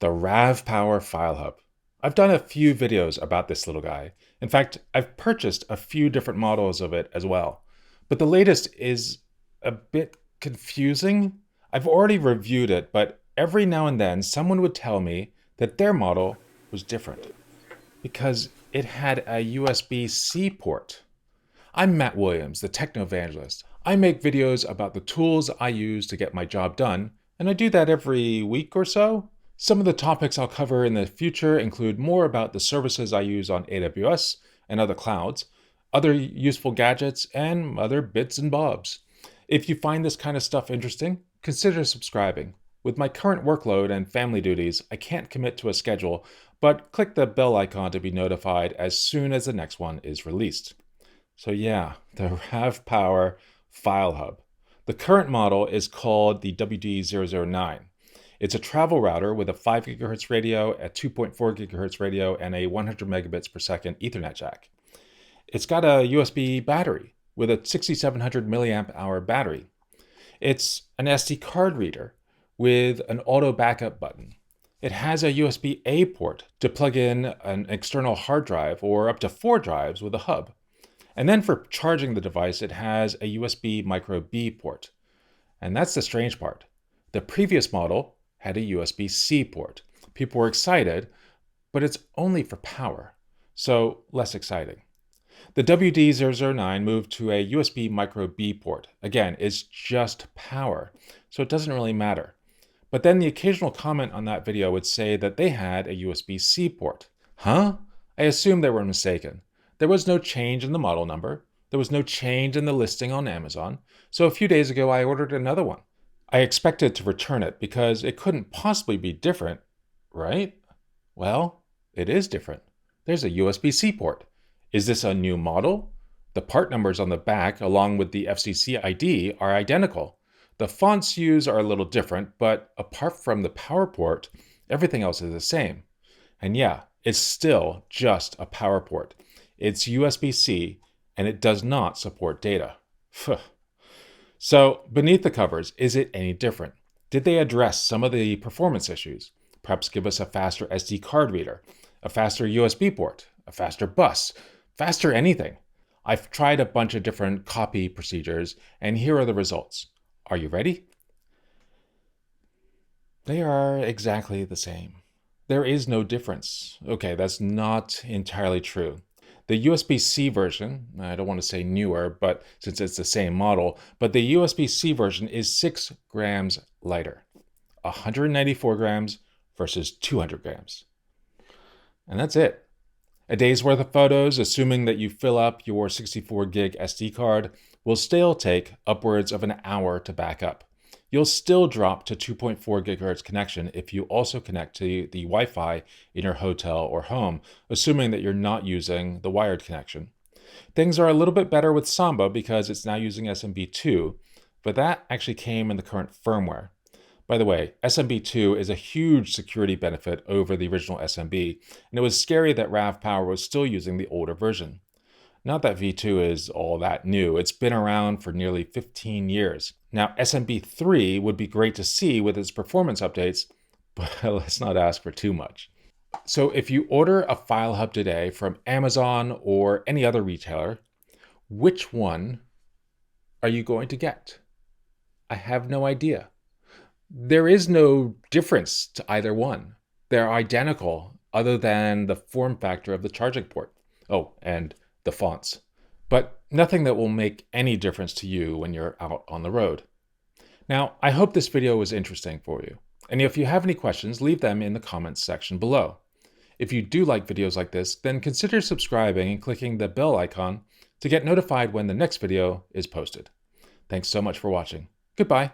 The RavPower FileHub. I've done a few videos about this little guy. In fact, I've purchased a few different models of it as well. But the latest is a bit confusing. I've already reviewed it, but every now and then someone would tell me that their model was different because it had a USB-C port. I'm Matt Williams, the techno evangelist. I make videos about the tools I use to get my job done, and I do that every week or so. Some of the topics I'll cover in the future include more about the services I use on AWS and other clouds, other useful gadgets, and other bits and bobs. If you find this kind of stuff interesting, consider subscribing. With my current workload and family duties, I can't commit to a schedule, but click the bell icon to be notified as soon as the next one is released. So yeah, the RavPower FileHub. The current model is called the WD-009. It's a travel router with a 5 GHz radio, a 2.4 GHz radio, and a 100 megabits per second Ethernet jack. It's got a USB battery with a 6700 milliamp hour battery. It's an SD card reader with an auto backup button. It has a USB-A port to plug in an external hard drive or up to 4 drives with a hub. And then for charging the device, it has a USB micro B port. And that's the strange part. The previous model had a USB-C port. People were excited, but it's only for power, so less exciting. The WD-009 moved to a USB micro B port. Again, it's just power, so it doesn't really matter. But then the occasional comment on that video would say that they had a USB-C port. Huh? I assumed they were mistaken. There was no change in the model number. There was no change in the listing on Amazon. So a few days ago, I ordered another one. I expected to return it because it couldn't possibly be different, right? Well, it is different. There's a USB-C port. Is this a new model? The part numbers on the back, along with the FCC ID, are identical. The fonts used are a little different, but apart from the power port, everything else is the same. And yeah, it's still just a power port. It's USB-C, and it does not support data. So beneath the covers, is it any different? Did they address some of the performance issues? Perhaps give us a faster SD card reader, a faster USB port, a faster bus, faster anything. I've tried a bunch of different copy procedures, and here are the results. Are you ready? They are exactly the same. There is no difference. Okay, that's not entirely true. The USB-C version, I don't want to say newer, but since it's the same model, but the USB-C version is 6 grams lighter, 194 grams versus 200 grams. And that's it. A day's worth of photos, assuming that you fill up your 64 gig SD card, will still take upwards of an hour to back up. You'll still drop to 2.4 gigahertz connection if you also connect to the Wi-Fi in your hotel or home, assuming that you're not using the wired connection. Things are a little bit better with Samba because it's now using SMB2, but that actually came in the current firmware. By the way, SMB2 is a huge security benefit over the original SMB, and it was scary that RavPower was still using the older version. Not that V2 is all that new, it's been around for nearly 15 years. Now, SMB3 would be great to see with its performance updates, but let's not ask for too much. So if you order a FileHub today from Amazon or any other retailer, which one are you going to get? I have no idea. There is no difference to either one. They're identical other than the form factor of the charging port. Oh, and the fonts, but nothing that will make any difference to you when you're out on the road. Now, I hope this video was interesting for you. And if you have any questions, leave them in the comments section below. If you do like videos like this, then consider subscribing and clicking the bell icon to get notified when the next video is posted. Thanks so much for watching. Goodbye.